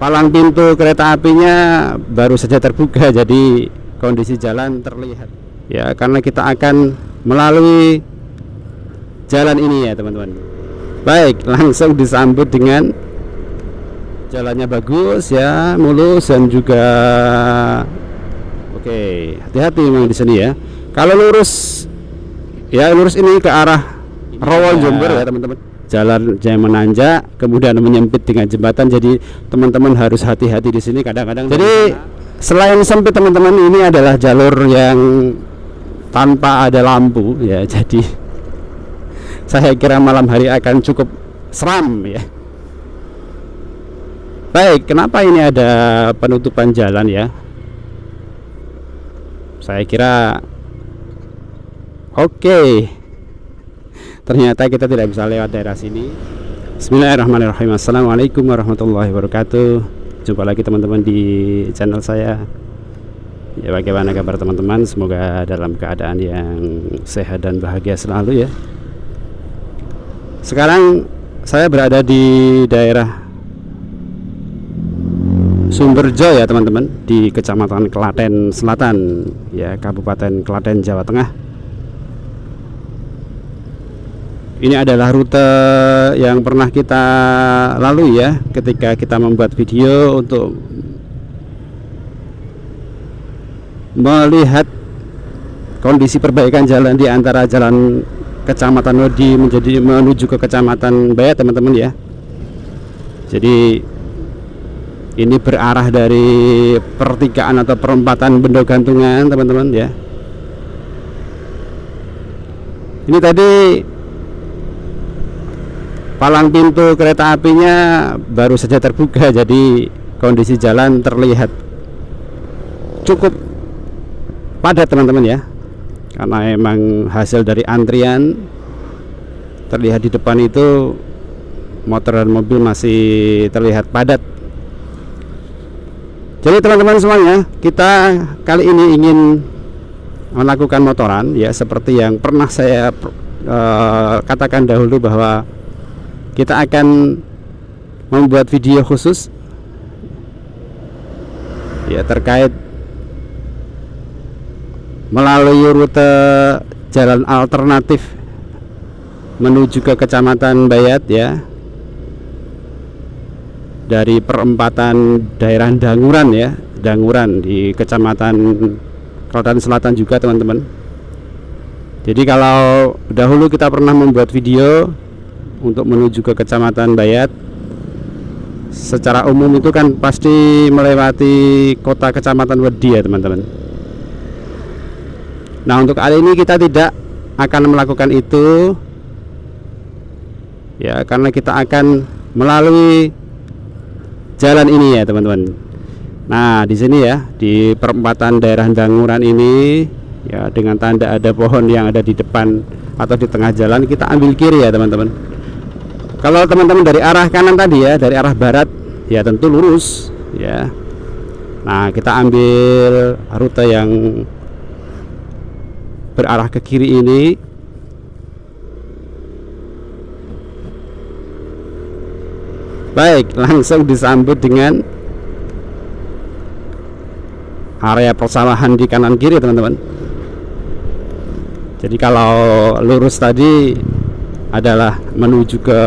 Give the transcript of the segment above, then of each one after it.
palang pintu kereta apinya baru saja terbuka, jadi kondisi jalan terlihat ya, karena kita akan melalui jalan ini ya teman-teman. Baik, langsung disambut dengan jalannya bagus ya, mulus dan juga oke, hati-hati memang di sini ya. Kalau lurus ya, lurus ini ke arah Rawon Jember ya teman-teman. Jalan yang menanjak kemudian menyempit dengan jembatan, jadi teman-teman harus hati-hati di sini kadang-kadang. Jadi selain sempit teman-teman, ini adalah jalur yang tanpa ada lampu ya, jadi saya kira malam hari akan cukup seram ya. Baik, kenapa ini ada penutupan jalan ya? Saya kira oke. Ternyata kita tidak bisa lewat daerah sini. Bismillahirrahmanirrahim. Assalamualaikum warahmatullahi wabarakatuh. Jumpa lagi teman-teman di channel saya. Ya, bagaimana kabar teman-teman? Semoga dalam keadaan yang sehat dan bahagia selalu ya. Sekarang saya berada di daerah Sumberjo ya teman-teman, di Kecamatan Klaten Selatan ya, Kabupaten Klaten, Jawa Tengah. Ini adalah rute yang pernah kita lalui ya, ketika kita membuat video untuk melihat kondisi perbaikan jalan di antara jalan Kecamatan Wedi menuju ke Kecamatan Bayat teman-teman ya. Jadi ini berarah dari pertigaan atau perempatan Bendo Gantungan teman-teman ya. Ini tadi palang pintu kereta apinya baru saja terbuka, jadi kondisi jalan terlihat cukup padat teman-teman ya, karena emang hasil dari antrian. Terlihat di depan itu motor dan mobil masih terlihat padat. Jadi teman-teman semuanya, kita kali ini ingin melakukan motoran ya, seperti yang pernah saya katakan dahulu bahwa kita akan membuat video khusus ya terkait melalui rute jalan alternatif menuju ke Kecamatan Bayat ya, dari perempatan daerah Danguran ya, Danguran di Kecamatan Klaten Selatan juga teman-teman. Jadi kalau dahulu kita pernah membuat video untuk menuju ke Kecamatan Bayat, secara umum itu kan pasti melewati kota Kecamatan Wedi ya teman-teman. Nah, untuk kali ini kita tidak akan melakukan itu ya, karena kita akan melalui jalan ini ya teman-teman. Nah, di sini ya, di perempatan daerah Danguran ini ya, dengan tanda ada pohon yang ada di depan atau di tengah jalan, kita ambil kiri ya teman-teman. Kalau teman-teman dari arah kanan tadi ya, dari arah barat ya, tentu lurus ya. Nah, kita ambil rute yang berarah ke kiri ini. Baik, langsung disambut dengan area persawahan di kanan kiri teman-teman. Jadi kalau lurus tadi adalah menuju ke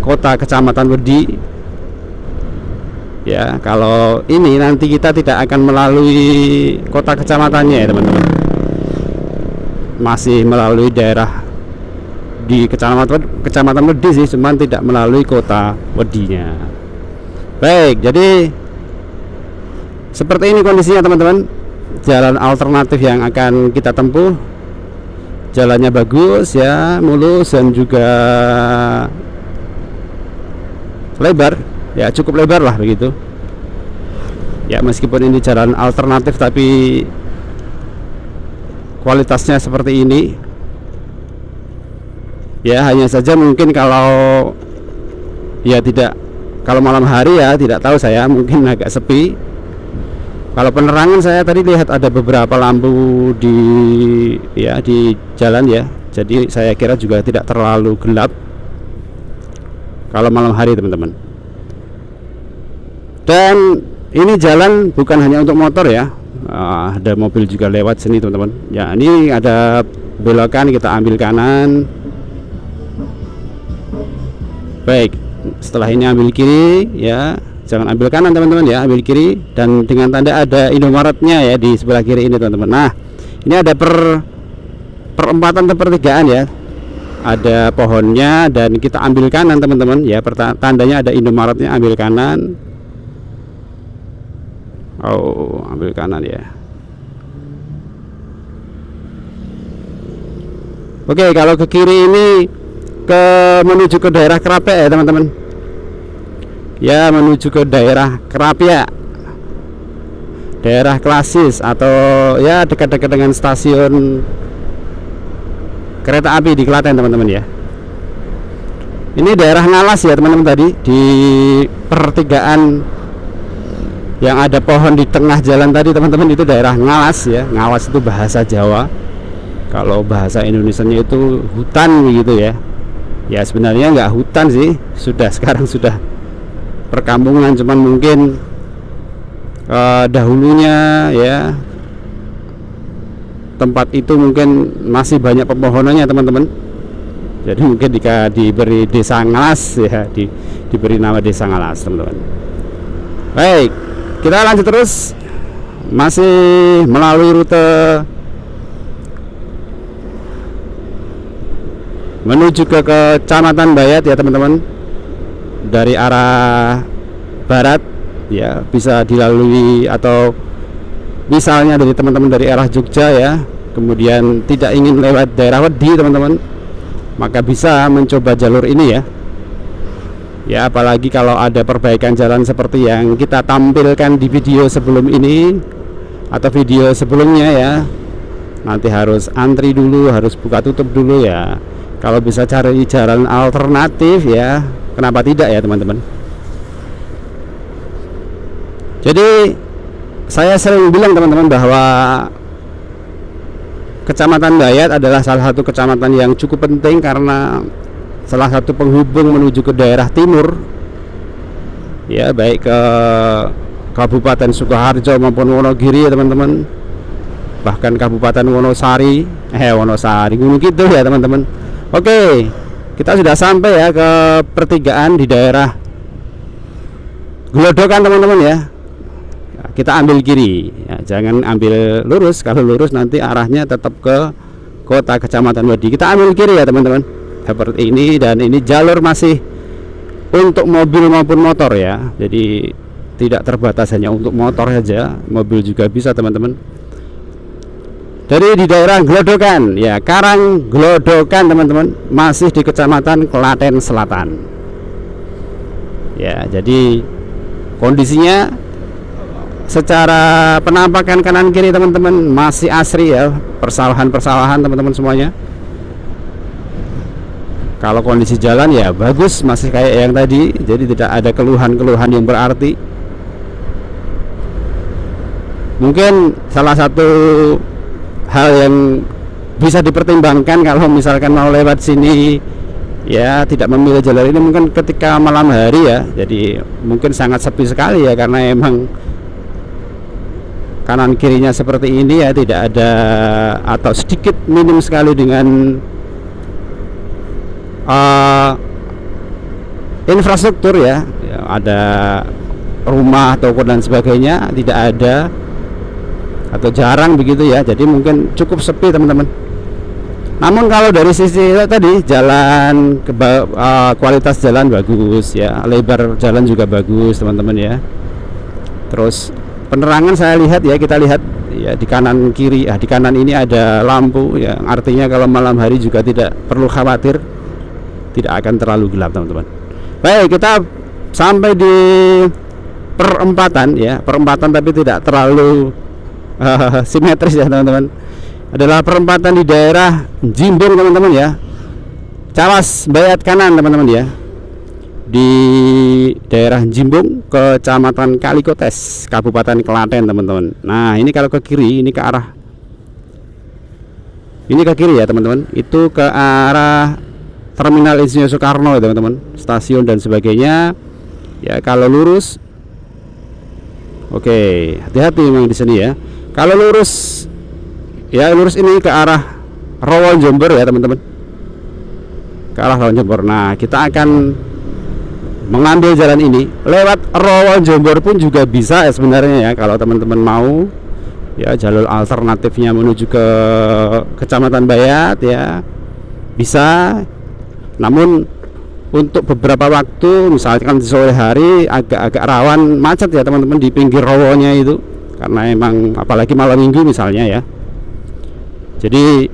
kota Kecamatan Wedi ya. Kalau ini nanti kita tidak akan melalui kota kecamatannya ya teman-teman, masih melalui daerah di Kecamatan Wedi sih, cuman tidak melalui kota Wedinya. Baik, jadi seperti ini kondisinya teman-teman, jalan alternatif yang akan kita tempuh. Jalannya bagus ya, mulus dan juga lebar ya, cukup lebar lah begitu ya. Meskipun ini jalan alternatif, tapi kualitasnya seperti ini ya. Hanya saja mungkin kalau ya tidak, kalau malam hari ya tidak tahu saya, mungkin agak sepi. Kalau penerangan saya tadi lihat ada beberapa lampu di jalan ya, jadi saya kira juga tidak terlalu gelap kalau malam hari teman-teman. Dan ini jalan bukan hanya untuk motor ya, ada mobil juga lewat sini teman-teman ya. Ini ada belokan, kita ambil kanan. Baik, setelah ini ambil kiri ya, jangan ambil kanan teman-teman ya, ambil kiri. Dan dengan tanda ada Indomaretnya ya di sebelah kiri ini teman-teman. Nah, ini ada perempatan atau pertigaan ya, ada pohonnya, dan kita ambil kanan teman-teman ya. Tandanya ada Indomaretnya, ambil kanan. Oh, ambil kanan ya. Oke, kalau ke kiri ini menuju ke daerah Kerapia ya teman-teman ya, menuju ke daerah Kerapia, daerah klasis, atau ya dekat-dekat dengan stasiun kereta api di Klaten teman-teman ya. Ini daerah Ngalas ya teman-teman, tadi di pertigaan yang ada pohon di tengah jalan tadi teman-teman, itu daerah Ngalas ya. Ngalas itu bahasa Jawa, kalau bahasa Indonesianya itu hutan gitu ya. Ya sebenarnya nggak hutan sih, sekarang sudah perkampungan, cuman mungkin dahulunya ya tempat itu mungkin masih banyak pepohonannya teman-teman. Jadi mungkin diberi desa Ngalas ya, diberi nama desa Ngalas teman-teman. Baik, kita lanjut terus, masih melalui rute menuju ke Kecamatan Bayat ya teman-teman. Dari arah barat ya, bisa dilalui, atau misalnya dari teman-teman dari arah Jogja ya, kemudian tidak ingin lewat daerah Wedi teman-teman, maka bisa mencoba jalur ini ya. Ya, apalagi kalau ada perbaikan jalan seperti yang kita tampilkan di video sebelum ini atau video sebelumnya ya, nanti harus antri dulu, harus buka tutup dulu ya. Kalau bisa cari jalan alternatif ya, kenapa tidak ya teman-teman. Jadi saya sering bilang teman-teman bahwa Kecamatan Bayat adalah salah satu kecamatan yang cukup penting, karena salah satu penghubung menuju ke daerah timur ya, baik ke Kabupaten Sukoharjo maupun Wonogiri ya teman-teman, bahkan Kabupaten Wonosari Gunung Kidul ya teman-teman. Oke, kita sudah sampai ya ke pertigaan di daerah Glodokan teman-teman ya. Kita ambil kiri ya, jangan ambil lurus. Kalau lurus nanti arahnya tetap ke kota Kecamatan Wedi. Kita ambil kiri ya teman-teman, seperti ini. Dan ini jalur masih untuk mobil maupun motor ya, jadi tidak terbatas hanya untuk motor saja, mobil juga bisa teman-teman. Dari di daerah Glodokan ya, Karang Glodokan teman-teman, masih di Kecamatan Klaten Selatan ya. Jadi kondisinya secara penampakan kanan kiri teman-teman masih asri ya, persawahan teman-teman semuanya. Kalau kondisi jalan ya bagus, masih kayak yang tadi, jadi tidak ada keluhan-keluhan yang berarti. Mungkin salah satu hal yang bisa dipertimbangkan kalau misalkan mau lewat sini ya, tidak memilih jalur ini mungkin ketika malam hari ya. Jadi mungkin sangat sepi sekali ya, karena emang kanan kirinya seperti ini ya, tidak ada atau sedikit minim sekali dengan infrastruktur ya. Ada rumah, toko dan sebagainya tidak ada, atau jarang begitu ya. Jadi mungkin cukup sepi teman-teman. Namun kalau dari sisi tadi jalan kualitas jalan bagus ya, lebar jalan juga bagus teman-teman ya. Terus penerangan saya lihat ya, kita lihat ya di kanan kiri, di kanan ini ada lampu ya, artinya kalau malam hari juga tidak perlu khawatir, tidak akan terlalu gelap teman-teman. Baik, kita sampai di perempatan ya, perempatan tapi tidak terlalu simetris ya teman-teman. Adalah perempatan di daerah Jimbung teman-teman ya, Cawas Bayat kanan teman-teman ya, di daerah Jimbung, Kecamatan Kalikotes, Kabupaten Klaten teman-teman. Nah ini kalau ke kiri, ini ke arah, ini ke kiri ya teman-teman, itu ke arah Terminal Insinyur Soekarno ya teman-teman, stasiun dan sebagainya ya. Kalau lurus Oke, hati-hati memang di sini ya. Kalau lurus, ya lurus ini ke arah Rawon Jomber ya teman-teman, ke arah Rawon Jomber. Nah, kita akan mengambil jalan ini lewat Rawon Jomber pun juga bisa ya sebenarnya ya, kalau teman-teman mau ya, jalur alternatifnya menuju ke Kecamatan Bayat ya bisa. Namun untuk beberapa waktu, misalkan di sore hari agak rawan macet ya teman-teman di pinggir rawonya itu, karena emang apalagi malam minggu misalnya ya. Jadi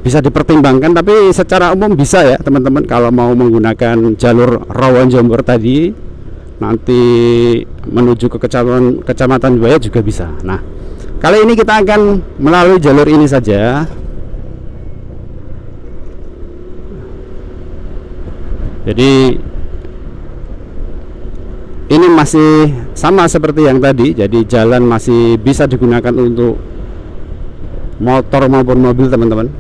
bisa dipertimbangkan, tapi secara umum bisa ya teman-teman kalau mau menggunakan jalur Rawon Jomber tadi nanti menuju ke Kecamatan Bayat juga bisa. Nah, kali ini kita akan melalui jalur ini saja. Jadi ini masih sama seperti yang tadi, jadi jalan masih bisa digunakan untuk motor maupun mobil teman-teman.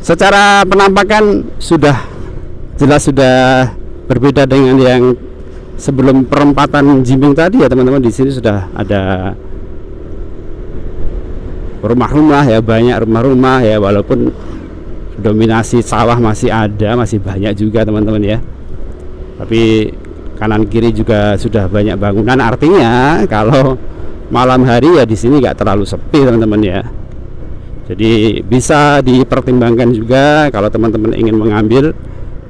Secara penampakan sudah jelas sudah berbeda dengan yang sebelum perempatan Jimbing tadi ya teman-teman. Di sini sudah ada rumah-rumah ya, banyak rumah-rumah ya, walaupun dominasi sawah masih ada, masih banyak juga teman-teman ya. Tapi kanan kiri juga sudah banyak bangunan. Artinya kalau malam hari ya di sini nggak terlalu sepi teman-teman ya. Jadi bisa dipertimbangkan juga kalau teman-teman ingin mengambil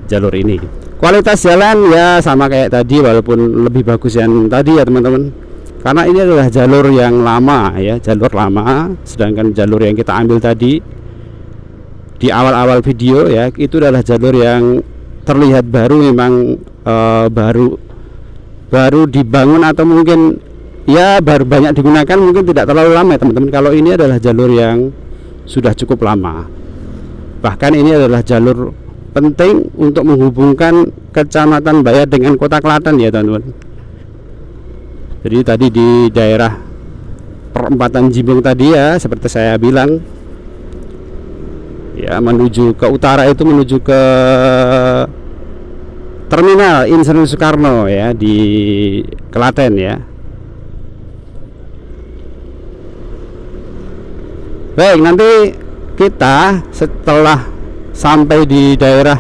jalur ini. Kualitas jalan ya sama kayak tadi, walaupun lebih bagus yang tadi ya teman-teman, karena ini adalah jalur yang lama ya, jalur lama. Sedangkan jalur yang kita ambil tadi di awal-awal video ya, itu adalah jalur yang terlihat baru, memang baru dibangun atau mungkin ya baru banyak digunakan, mungkin tidak terlalu lama ya teman-teman. Kalau ini adalah jalur yang sudah cukup lama, bahkan ini adalah jalur penting untuk menghubungkan Kecamatan Bayat dengan Kota Klaten ya teman-teman. Jadi tadi di daerah perempatan Jimbing tadi ya, seperti saya bilang ya, menuju ke utara itu menuju ke Terminal Insinyur Soekarno ya di Klaten ya. Baik, nanti kita setelah sampai di daerah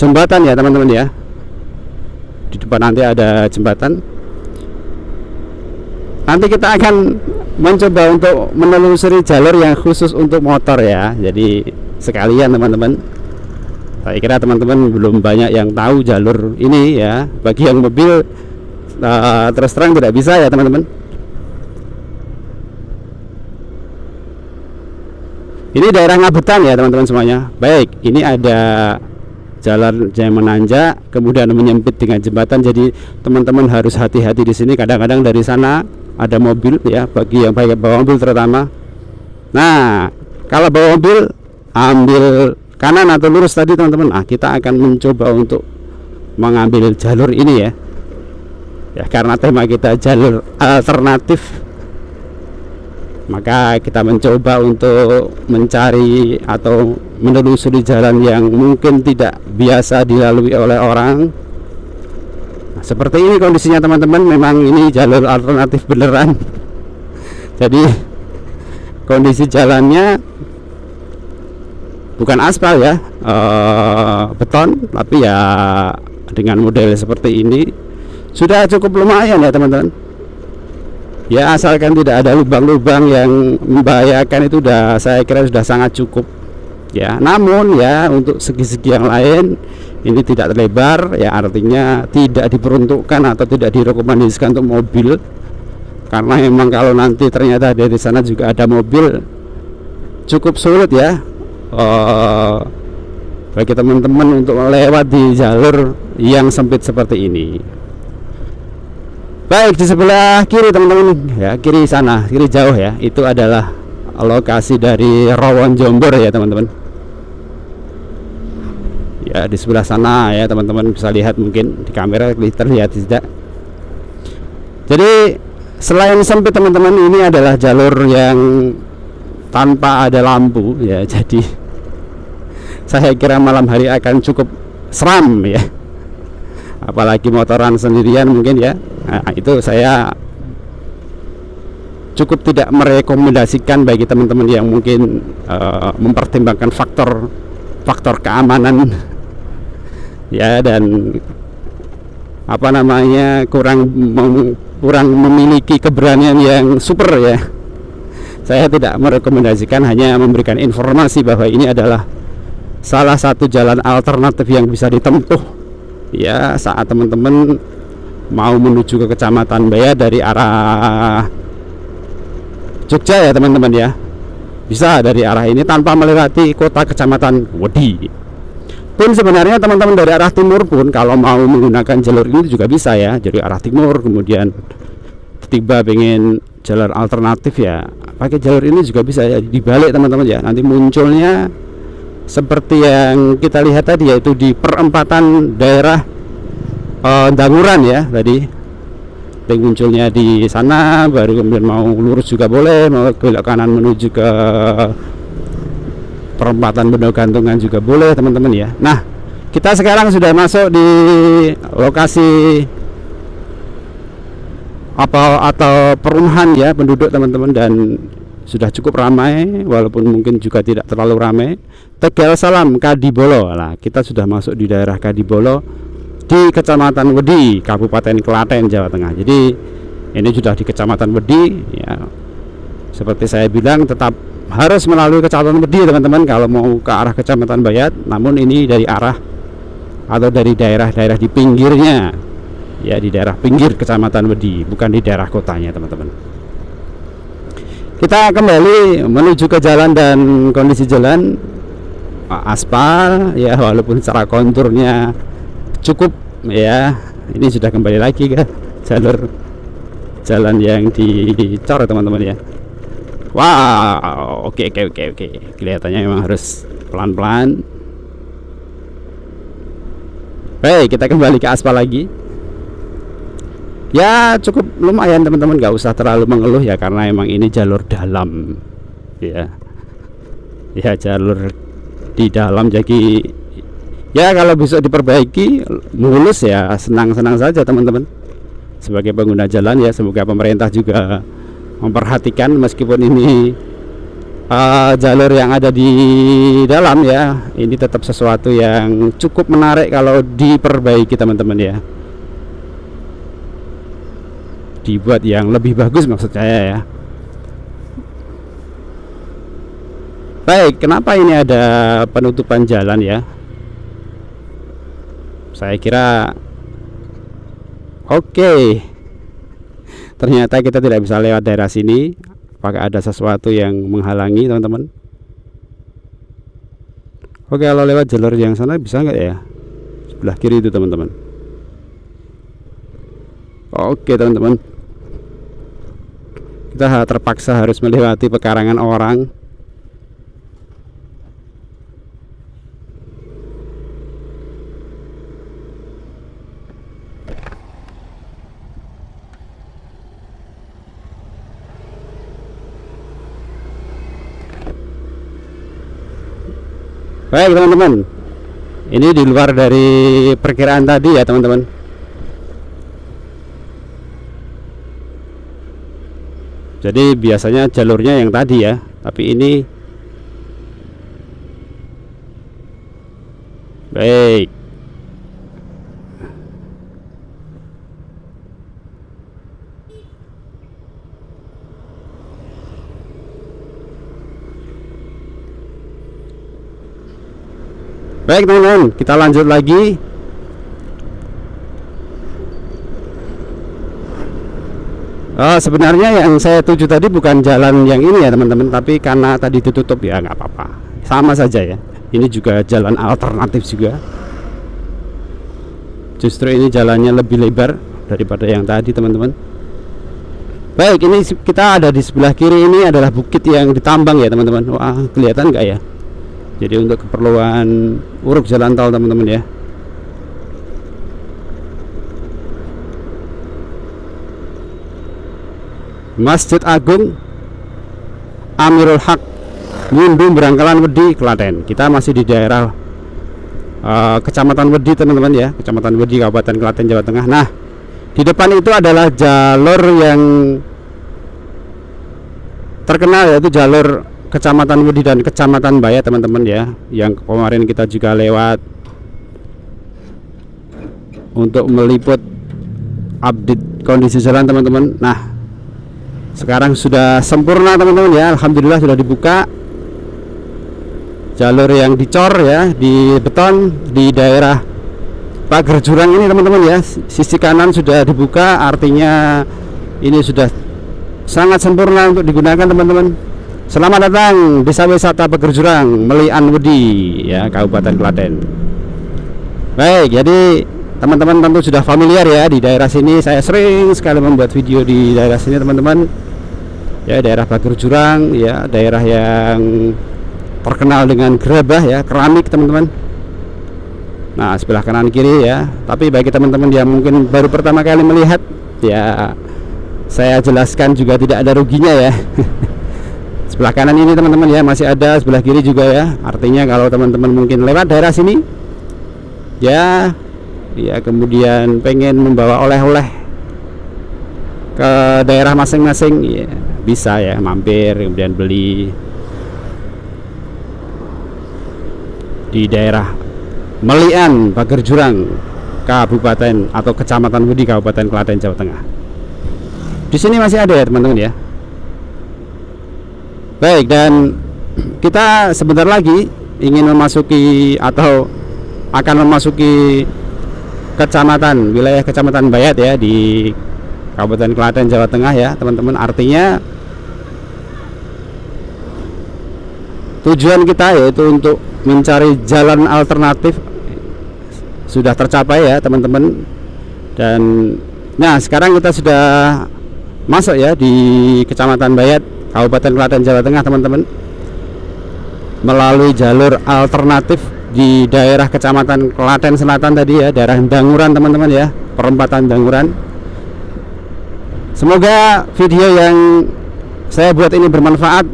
jembatan ya teman-teman ya, di depan nanti ada jembatan. Nanti kita akan mencoba untuk menelusuri jalur yang khusus untuk motor ya. Jadi sekalian teman-teman, saya kira teman-teman belum banyak yang tahu jalur ini ya. Bagi yang mobil terus terang tidak bisa ya teman-teman. Ini daerah Ngabetan ya teman-teman semuanya. Baik, ini ada jalan yang menanjak kemudian menyempit dengan jembatan, jadi teman-teman harus hati-hati di sini. Kadang-kadang dari sana ada mobil ya, bagi yang bawa mobil terutama. Nah, kalau bawa mobil ambil kanan atau lurus tadi teman-teman. Nah, kita akan mencoba untuk mengambil jalur ini ya. Ya, karena tema kita jalur alternatif, maka kita mencoba untuk mencari atau menelusuri jalan yang mungkin tidak biasa dilalui oleh orang. Nah, seperti ini kondisinya teman-teman, memang ini jalur alternatif beneran. Jadi kondisi jalannya bukan aspal ya, beton, tapi ya dengan model seperti ini sudah cukup lumayan ya teman-teman. Ya, asalkan tidak ada lubang-lubang yang membahayakan, itu udah, saya kira sudah sangat cukup ya. Namun ya untuk segi-segi yang lain ini tidak lebar ya, artinya tidak diperuntukkan atau tidak direkomendasikan untuk mobil, karena memang kalau nanti ternyata dari sana juga ada mobil cukup sulit ya bagi teman-teman untuk lewat di jalur yang sempit seperti ini. Baik, di sebelah kiri teman-teman ya, kiri sana, kiri jauh ya, itu adalah lokasi dari Rawon Jomber ya teman-teman. Ya, di sebelah sana ya teman-teman bisa lihat, mungkin di kamera terlihat tidak. Jadi selain sempit teman-teman, ini adalah jalur yang tanpa ada lampu ya, jadi saya kira malam hari akan cukup seram ya. apalagi motoran sendirian mungkin ya. Nah, itu saya cukup tidak merekomendasikan bagi teman-teman yang mungkin mempertimbangkan faktor keamanan ya, dan apa namanya, kurang memiliki keberanian yang super ya. Saya tidak merekomendasikan, hanya memberikan informasi bahwa ini adalah salah satu jalan alternatif yang bisa ditempuh ya saat teman-teman mau menuju ke Kecamatan Bayat dari arah Jogja ya teman-teman ya. Bisa dari arah ini tanpa melewati kota Kecamatan Wedi. Pun sebenarnya teman-teman dari arah timur pun kalau mau menggunakan jalur ini juga bisa ya, jadi arah timur kemudian tiba pengen jalur alternatif ya pakai jalur ini juga bisa ya, dibalik teman-teman ya. Nanti munculnya seperti yang kita lihat tadi, yaitu di perempatan daerah Danguran ya tadi. Munculnya di sana, baru kemudian mau lurus juga boleh, mau belok kanan menuju ke perempatan Bendo Gantungan juga boleh teman-teman ya. Nah, kita sekarang sudah masuk di lokasi atau perumahan ya penduduk teman-teman, dan sudah cukup ramai walaupun mungkin juga tidak terlalu ramai. Tegal Salam Kadibolo. Nah, kita sudah masuk di daerah Kadibolo di Kecamatan Wedi, Kabupaten Klaten, Jawa Tengah. Jadi ini sudah di Kecamatan Wedi ya. Seperti saya bilang, tetap harus melalui Kecamatan Wedi teman-teman kalau mau ke arah Kecamatan Bayat. Namun ini dari arah atau dari daerah-daerah di pinggirnya ya, di daerah pinggir Kecamatan Wedi, bukan di daerah kotanya teman-teman. Kita kembali menuju ke jalan, dan kondisi jalan aspal ya, walaupun secara konturnya cukup ya. Ini sudah kembali lagi ke jalur jalan yang dicor teman-teman ya. Wow, oke. Kelihatannya memang harus pelan-pelan. Baik, kita kembali ke aspal lagi. Ya cukup lumayan teman-teman, nggak usah terlalu mengeluh ya, karena emang ini jalur dalam ya. Ya jalur di dalam, jadi ya kalau bisa diperbaiki mulus ya senang-senang saja teman-teman. Sebagai pengguna jalan ya, semoga pemerintah juga memperhatikan, meskipun ini jalur yang ada di dalam ya, ini tetap sesuatu yang cukup menarik kalau diperbaiki teman-teman ya, dibuat yang lebih bagus maksud saya ya. Baik, kenapa ini ada penutupan jalan ya? Saya kira oke, ternyata kita tidak bisa lewat daerah sini. Apakah ada sesuatu yang menghalangi teman-teman? Oke, kalau lewat jalur yang sana bisa nggak ya? Sebelah kiri itu teman-teman. Oke teman-teman, kita terpaksa harus melewati pekarangan orang. Baik teman-teman, ini di luar dari perkiraan tadi ya teman-teman. Jadi biasanya jalurnya yang tadi ya, tapi ini baik. Baik teman-teman, kita lanjut lagi. Sebenarnya yang saya tuju tadi bukan jalan yang ini ya teman-teman, tapi karena tadi ditutup ya nggak apa-apa, sama saja ya. Ini juga jalan alternatif juga. Justru ini jalannya lebih lebar daripada yang tadi teman-teman. Baik, ini kita ada di sebelah kiri, ini adalah bukit yang ditambang ya teman-teman. Wah, kelihatan nggak ya? Jadi untuk keperluan uruk jalan tol teman-teman ya. Masjid Agung Amirul Haq Ngunduh Brangkalan Wedi, Klaten. Kita masih di daerah Kecamatan Wedi teman-teman ya, Kecamatan Wedi Kabupaten Klaten Jawa Tengah. Nah, di depan itu adalah jalur yang terkenal, yaitu jalur Kecamatan Wedi dan Kecamatan Bayat teman-teman ya, yang kemarin kita juga lewat untuk meliput update kondisi jalan teman-teman. Nah, sekarang sudah sempurna teman-teman ya, alhamdulillah sudah dibuka jalur yang dicor ya, di beton di daerah pagar jurang ini teman-teman ya. Sisi kanan sudah dibuka, artinya ini sudah sangat sempurna untuk digunakan teman-teman. Selamat datang Desa Wisata Pagar Jurang Melian Wedi ya, Kabupaten Klaten. Baik, jadi teman-teman tentu sudah familiar ya di daerah sini. Saya sering sekali membuat video di daerah sini teman-teman ya, daerah Pagar Jurang ya, daerah yang terkenal dengan gerabah ya, keramik teman-teman. Nah, sebelah kanan kiri ya. Tapi bagi teman-teman yang mungkin baru pertama kali melihat ya, saya jelaskan juga tidak ada ruginya ya. Sebelah kanan ini teman-teman ya masih ada, sebelah kiri juga ya. Artinya kalau teman-teman mungkin lewat daerah sini ya, kemudian pengen membawa oleh-oleh ke daerah masing-masing ya, bisa ya mampir kemudian beli di daerah Melian Pagar Jurang Kabupaten atau Kecamatan Wedi Kabupaten Klaten Jawa Tengah. Di sini masih ada ya teman-teman ya. Baik, dan kita sebentar lagi ingin memasuki atau akan memasuki wilayah Kecamatan Bayat ya, di Kabupaten Klaten Jawa Tengah ya teman-teman. Artinya tujuan kita yaitu untuk mencari jalan alternatif sudah tercapai ya teman-teman. Dan nah, sekarang kita sudah masuk ya di Kecamatan Bayat Kabupaten Klaten Jawa Tengah teman-teman, melalui jalur alternatif di daerah Kecamatan Klaten Selatan tadi ya, daerah Danguran teman-teman ya, perempatan Danguran. Semoga video yang saya buat ini bermanfaat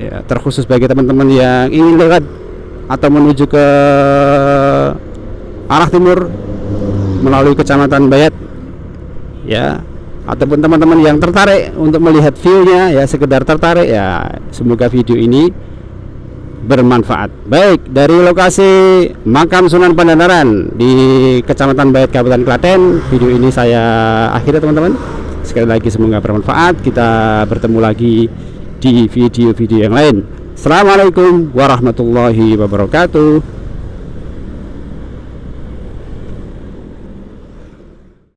ya, terkhusus bagi teman-teman yang ingin lewat atau menuju ke arah timur melalui Kecamatan Bayat ya, ataupun teman-teman yang tertarik untuk melihat view-nya ya, sekedar tertarik ya, semoga video ini bermanfaat. Baik, dari lokasi makam Sunan Pandandaran di Kecamatan Bayat Kabupaten Klaten, video ini saya akhiri teman-teman. Sekali lagi semoga bermanfaat. Kita bertemu lagi di video-video yang lain. Assalamualaikum warahmatullahi wabarakatuh.